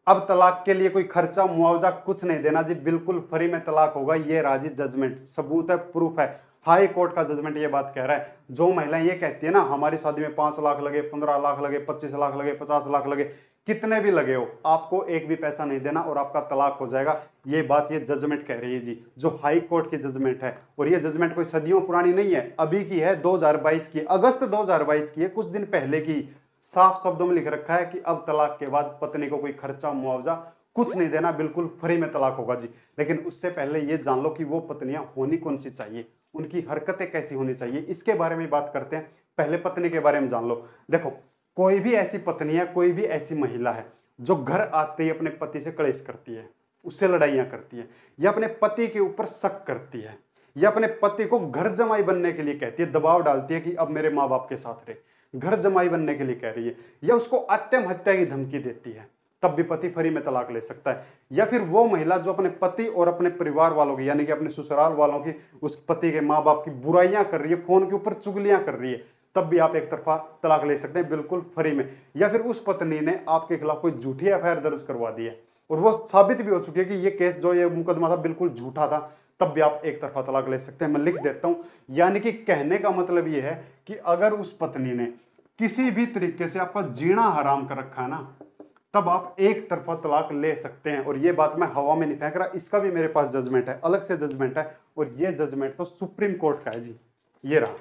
अब तलाक के लिए कोई खर्चा मुआवजा कुछ नहीं देना जी, बिल्कुल फ्री में तलाक होगा। ये राजी जजमेंट, सबूत है, प्रूफ है, हाई कोर्ट का जजमेंट ये बात कह रहा है। जो महिलाएं ये कहती है ना हमारी शादी में 5 लाख लगे, 15 लाख लगे, 25 लाख लगे, 50 लाख लगे, कितने भी लगे हो, आपको एक भी पैसा नहीं देना और आपका तलाक हो जाएगा, ये बात ये जजमेंट कह रही है जी, जो हाई कोर्ट की जजमेंट है। और ये जजमेंट कोई सदियों पुरानी नहीं है, अभी की है, 2022 की, अगस्त 2022 की है, कुछ दिन पहले की। साफ शब्दों में लिख रखा है कि अब तलाक के बाद पत्नी को कोई खर्चा मुआवजा कुछ नहीं देना, बिल्कुल फ्री में तलाक होगा जी। लेकिन उससे पहले ये जान लो कि वो पत्नियां होनी कौन सी चाहिए, उनकी हरकतें कैसी होनी चाहिए, इसके बारे में बात करते हैं। पहले पत्नी के बारे में जान लो। देखो, कोई भी ऐसी पत्नी है, कोई भी ऐसी महिला है जो घर आते ही अपने पति से कलेश करती है, उससे लड़ाइयां करती है, या अपने पति के ऊपर शक करती है, या अपने पति को घर जमाई बनने के लिए कहती है, दबाव डालती है कि अब मेरे माँ बाप के साथ रहे, घर जमाई बनने के लिए कह रही है, या उसको आत्महत्या की धमकी देती है, तब भी पति फ्री में तलाक ले सकता है। या फिर वो महिला जो अपने पति और अपने परिवार वालों की, यानी कि अपने ससुराल वालों की, उस पति के माँ बाप की बुराइयां कर रही है, फोन के ऊपर चुगलियां कर रही है, तब भी आप एक तरफा तलाक ले सकते हैं, बिल्कुल फ्री में। या फिर उस पत्नी ने आपके खिलाफ कोई झूठी एफआईआर दर्ज करवा दी है और वो साबित भी हो चुकी है कि ये केस जो ये मुकदमा था बिल्कुल झूठा था, तब भी आप एक तरफा तलाक ले सकते हैं। मैं लिख देता हूं, यानी कि कहने का मतलब ये है कि अगर उस पत्नी ने किसी भी तरीके से आपका जीना हराम कर रखा है ना, तब आप एक तरफा तलाक ले सकते हैं। और ये बात मैं हवा में नहीं फेंक रहा, इसका भी मेरे पास जजमेंट है, अलग से जजमेंट है, और ये जजमेंट तो सुप्रीम कोर्ट का है जी, ये रहा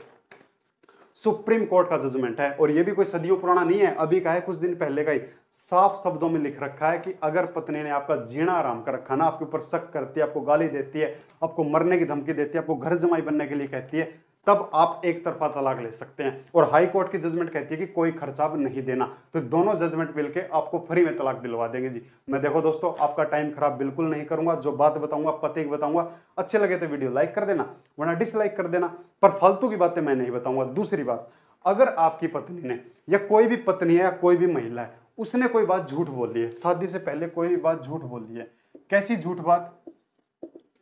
सुप्रीम कोर्ट का जजमेंट है। और ये भी कोई सदियों पुराना नहीं है, अभी का है, कुछ दिन पहले का ही। साफ शब्दों में लिख रखा है कि अगर पत्नी ने आपका जीना आराम कर रखा ना, आपके ऊपर शक करती है, आपको गाली देती है, आपको मरने की धमकी देती है, आपको घर जमाई बनने के लिए कहती है, तब आप एक तरफा तलाक ले सकते हैं। और हाई कोर्ट की जजमेंट कहती है कि कोई खर्चा नहीं देना। तो दोनों जजमेंट मिलके आपको फ्री में तलाक दिलवा देंगे जी। मैं देखो दोस्तों, आपका टाइम खराब बिल्कुल नहीं करूंगा, जो बात बताऊंगा पते की बताऊंगा। अच्छे लगे तो वीडियो लाइक कर देना, वरना डिसलाइक कर देना, पर फालतू की बातें मैं नहीं बताऊंगा। दूसरी बात, अगर आपकी पत्नी ने, या कोई भी पत्नी है या कोई भी महिला है, उसने कोई बात झूठ बोल दी है, शादी से पहले कोई भी बात झूठ बोल दी है, कैसी झूठ बात,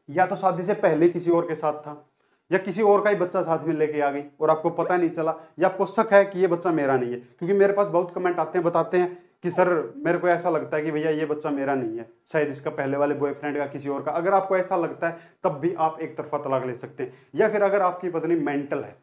या तो शादी से पहले किसी और के साथ था, या किसी और का ही बच्चा साथ में लेके आ गई और आपको पता नहीं चला, या आपको शक है कि ये बच्चा मेरा नहीं है। क्योंकि मेरे पास बहुत कमेंट आते हैं, बताते हैं कि सर मेरे को ऐसा लगता है कि भैया ये बच्चा मेरा नहीं है, शायद इसका पहले वाले बॉयफ्रेंड का, किसी और का। अगर आपको ऐसा लगता है तब भी आप एक तरफा तलाक ले सकते हैं। या फिर अगर आपकी पत्नी मेंटल है,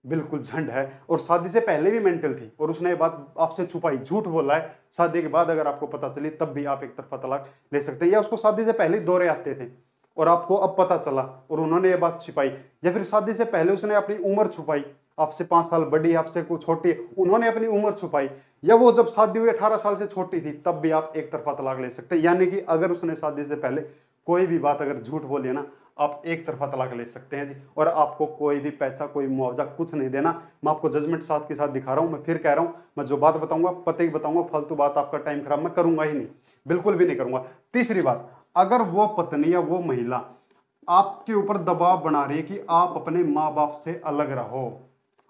बिल्कुल झंड है, और शादी से पहले भी मेंटल थी और उसने ये बात आपसे छुपाई, झूठ बोला है, शादी के बाद अगर आपको पता चली, तब भी आप एक तरफा तलाक ले सकते हैं। या उसको शादी से पहले दौरे आते थे और आपको अब पता चला और उन्होंने ये बात छिपाई, या फिर शादी से पहले उसने अपनी उम्र छुपाई, आपसे 5 साल बड़ी, आपसे कुछ छोटी, उन्होंने अपनी उम्र छुपाई, या वो जब शादी हुई 18 साल से छोटी थी, तब भी आप एक तरफा तलाक ले सकते हैं। यानी कि अगर उसने शादी से पहले कोई भी बात अगर झूठ बोली है ना, आप एक तरफा तलाक ले सकते हैं जी। और आपको कोई भी पैसा, कोई मुआवजा कुछ नहीं देना। मैं आपको जजमेंट साथ के साथ दिखा रहा हूं। मैं फिर कह रहा हूं, मैं जो बात बताऊंगा पते ही बताऊंगा, फालतू बात आपका टाइम खराब मैं करूंगा ही नहीं, बिल्कुल भी नहीं करूंगा। तीसरी बात, अगर वो पत्नी या वो महिला आपके ऊपर दबाव बना रही है कि आप अपने माँ बाप से अलग रहो,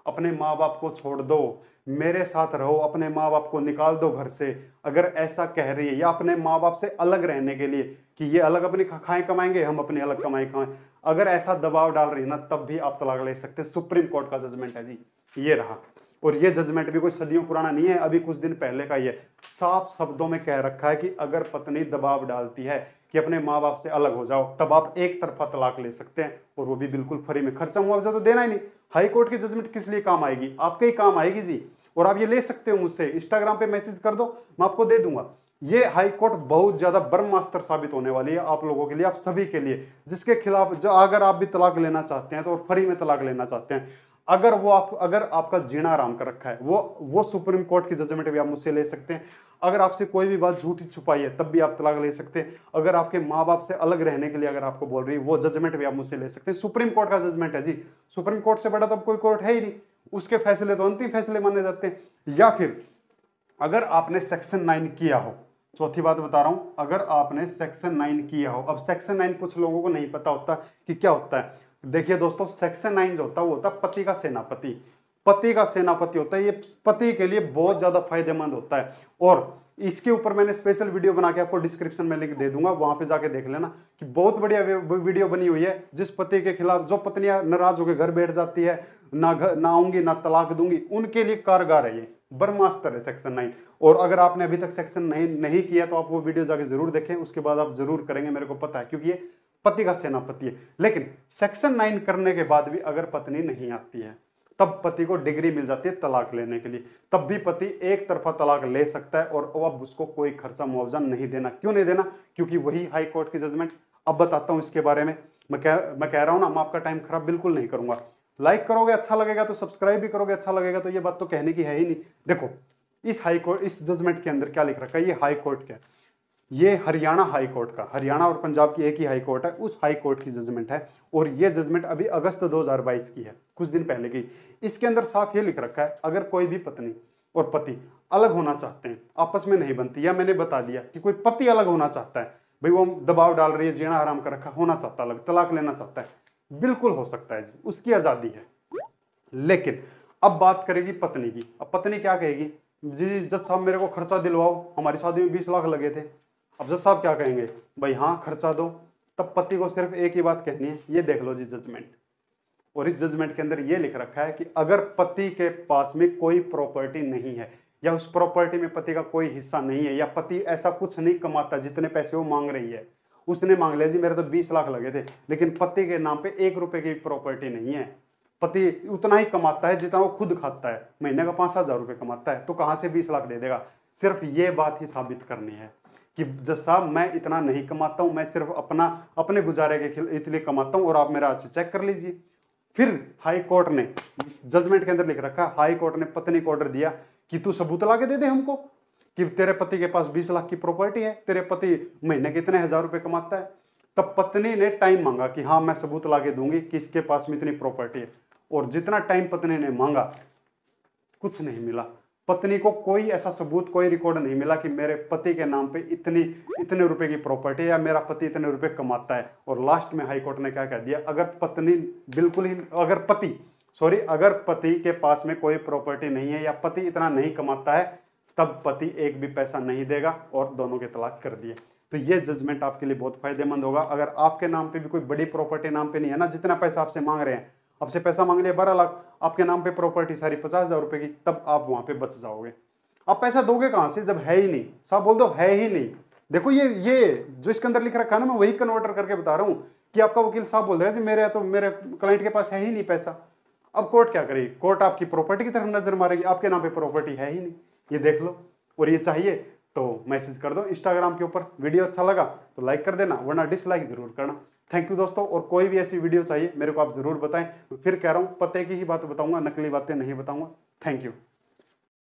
अपने माँ बाप को छोड़ दो, मेरे साथ रहो, अपने माँ बाप को निकाल दो घर से, अगर ऐसा कह रही है, या अपने माँ बाप से अलग रहने के लिए कि ये अलग अपनी खाएं कमाएंगे, हम अपनी अलग कमाई खाएं, अगर ऐसा दबाव डाल रही है ना, तब भी आप तलाक ले सकते हैं। सुप्रीम कोर्ट का जजमेंट है जी, ये रहा। और ये जजमेंट भी कोई सदियों पुराना नहीं है, अभी कुछ दिन पहले का ही है। साफ शब्दों में कह रखा है कि अगर पत्नी दबाव डालती है कि अपने माँ बाप से अलग हो जाओ, तब आप एक तरफा तलाक ले सकते हैं, और वो भी बिल्कुल फ्री में। खर्चा मुआवजा तो देना ही नहीं। हाई कोर्ट की जजमेंट किस लिए काम आएगी, आपके ही काम आएगी जी। और आप ये ले सकते हो मुझसे, इंस्टाग्राम पे मैसेज कर दो, मैं आपको दे दूंगा। ये हाई कोर्ट बहुत ज्यादा ब्रह्मास्त्र साबित होने वाली है आप लोगों के लिए, आप सभी के लिए, जिसके खिलाफ जो, अगर आप भी तलाक लेना चाहते हैं तो फ्री में तलाक लेना चाहते हैं, अगर आपका जीना आराम कर रखा है, वो सुप्रीम कोर्ट की जजमेंट भी आप मुझसे ले सकते हैं। अगर आपसे कोई भी बात झूठी छुपाई है, तब भी आप तलाक ले सकते हैं। अगर आपके माँ बाप से अलग रहने के लिए अगर आपको बोल रही है, वो जजमेंट भी आप मुझसे ले सकते हैं। सुप्रीम कोर्ट का जजमेंट है जी, सुप्रीम कोर्ट से बड़ा तो कोई कोर्ट है ही नहीं, उसके फैसले तो अंतिम फैसले माने जाते हैं। या फिर अगर आपने सेक्शन 9 किया हो, चौथी बात बता रहा हूं, अगर आपने सेक्शन 9 किया हो। अब सेक्शन 9 कुछ लोगों को नहीं पता होता कि क्या होता है। देखिए दोस्तों, सेक्शन 9 जो होता है वो होता है पति का सेनापति, पति का सेनापति होता है। ये पति के लिए बहुत ज्यादा फायदेमंद होता है, और इसके ऊपर मैंने स्पेशल वीडियो बना के आपको डिस्क्रिप्शन में लिंक दे दूंगा, वहां पे जाके देख लेना कि बहुत बढ़िया वीडियो बनी हुई है। जिस पति के खिलाफ जो पत्नियां नाराज होकर घर बैठ जाती है, ना आऊंगी ना तलाक दूंगी, उनके लिए कारगर है ये। ब्रह्मास्त्र है सेक्शन 9। और अगर आपने अभी तक सेक्शन 9 नहीं किया तो आप वो वीडियो जाके जरूर देखें, उसके बाद आप जरूर करेंगे, मेरे को पता है, क्योंकि ये पति का सेनापति है। लेकिन सेक्शन 9 करने के बाद भी अगर पत्नी नहीं आती है तब पति को डिग्री मिल जाती है तलाक लेने के लिए। तब भी पति एक तरफा तलाक ले सकता है और अब उसको कोई खर्चा मुआवजा नहीं देना। क्यों नहीं देना? क्योंकि वही हाई कोर्ट की जजमेंट। अब बताता हूं इसके बारे में। मैं कह रहा हूं ना, मैं आपका टाइम खराब बिल्कुल नहीं करूंगा। लाइक करोगे अच्छा लगेगा तो सब्सक्राइब भी करोगे अच्छा लगेगा, तो ये बात तो कहने की है ही नहीं। देखो इस हाई कोर्ट, इस जजमेंट के अंदर क्या लिख रखा है, ये हाई कोर्ट क्या, ये हरियाणा हाई कोर्ट का, हरियाणा और पंजाब की एक ही हाई कोर्ट है, उस हाई कोर्ट की जजमेंट है। और ये जजमेंट अभी अगस्त 2022 की है, कुछ दिन पहले की। इसके अंदर साफ ये लिख रखा है, अगर कोई भी पत्नी और पति अलग होना चाहते हैं, आपस में नहीं बनती, या मैंने बता दिया कि कोई पति अलग होना चाहता है, भाई वो दबाव डाल रही है, जीना हराम कर रखा, होना चाहता अलग, तलाक लेना चाहता है, बिल्कुल हो सकता है जी, उसकी आजादी है। लेकिन अब बात करेगी पत्नी की। अब पत्नी क्या कहेगी, जी जज साहब मेरे को खर्चा दिलवाओ, हमारी शादी में 20 लाख लगे थे। अब जज साहब क्या कहेंगे, भाई हाँ खर्चा दो। तब पति को सिर्फ एक ही बात कहनी है, ये देख लो जी जजमेंट। और इस जजमेंट के अंदर ये लिख रखा है कि अगर पति के पास में कोई प्रॉपर्टी नहीं है, या उस प्रॉपर्टी में पति का कोई हिस्सा नहीं है, या पति ऐसा कुछ नहीं कमाता जितने पैसे वो मांग रही है, उसने मांग लिया जी मेरे तो 20 लाख लगे थे, लेकिन पति के नाम पे 1 रुपए की प्रॉपर्टी नहीं है, पति उतना ही कमाता है जितना वो खुद खाता है, महीने का 5-7 हजार रुपये कमाता है, तो कहाँ से 20 लाख दे देगा। सिर्फ ये बात ही साबित करनी है कि जज साहब मैं इतना नहीं कमाता हूं, मैं सिर्फ अपने गुजारे के इतने कमाता हूं, और आप मेरा अच्छे चेक कर लीजिए। फिर हाई कोर्ट ने इस जजमेंट के अंदर लिख रखा, हाई कोर्ट ने पत्नी को ऑर्डर दिया कि तू सबूत ला के दे दे हमको कि तेरे पति के पास 20 लाख की प्रॉपर्टी है, तेरे पति महीने के इतने हजार रुपए कमाता है। तब पत्नी ने टाइम मांगा कि हाँ मैं सबूत ला के दूंगी कि इसके पास में इतनी प्रॉपर्टी है, और जितना टाइम पत्नी ने मांगा कुछ नहीं मिला। पत्नी को कोई ऐसा सबूत, कोई रिकॉर्ड नहीं मिला कि मेरे पति के नाम पे इतने रुपए की प्रॉपर्टी है, या मेरा पति इतने रुपए कमाता है। और लास्ट में हाई कोर्ट ने क्या कह दिया, अगर पति के पास में कोई प्रॉपर्टी नहीं है, या पति इतना नहीं कमाता है, तब पति एक भी पैसा नहीं देगा, और दोनों के तलाक कर दिए। तो ये जजमेंट आपके लिए बहुत फायदेमंद होगा। अगर आपके नाम पे भी कोई बड़ी प्रॉपर्टी नाम पे नहीं है ना, जितना पैसा आपसे मांग रहे हैं, आपसे पैसा मांग लिया 12 लाख, आपके नाम पे प्रॉपर्टी सारी 50,000 रुपए की, तब आप वहां पे बच जाओगे। आप पैसा दोगे कहां से जब है ही नहीं? साहब बोल दो है ही नहीं। देखो ये जो इसके अंदर लिख रखा है ना, मैं वही कन्वर्टर करके बता रहा हूं कि आपका वकील साहब बोल देगा जी मेरे क्लाइंट के पास है ही नहीं पैसा। अब कोर्ट क्या करेगी? कोर्ट आपकी प्रॉपर्टी की तरफ नजर मारेगी, आपके नाम पे प्रॉपर्टी है ही नहीं, ये देख लो। और ये चाहिए तो मैसेज कर दो इंस्टाग्राम के ऊपर। वीडियो अच्छा लगा तो लाइक कर देना, वरना डिसलाइक जरूर करना। थैंक यू दोस्तों। और कोई भी ऐसी वीडियो चाहिए मेरे को आप जरूर बताएं। फिर कह रहा हूं पते की ही बात बताऊंगा, नकली बातें नहीं बताऊंगा। Thank you.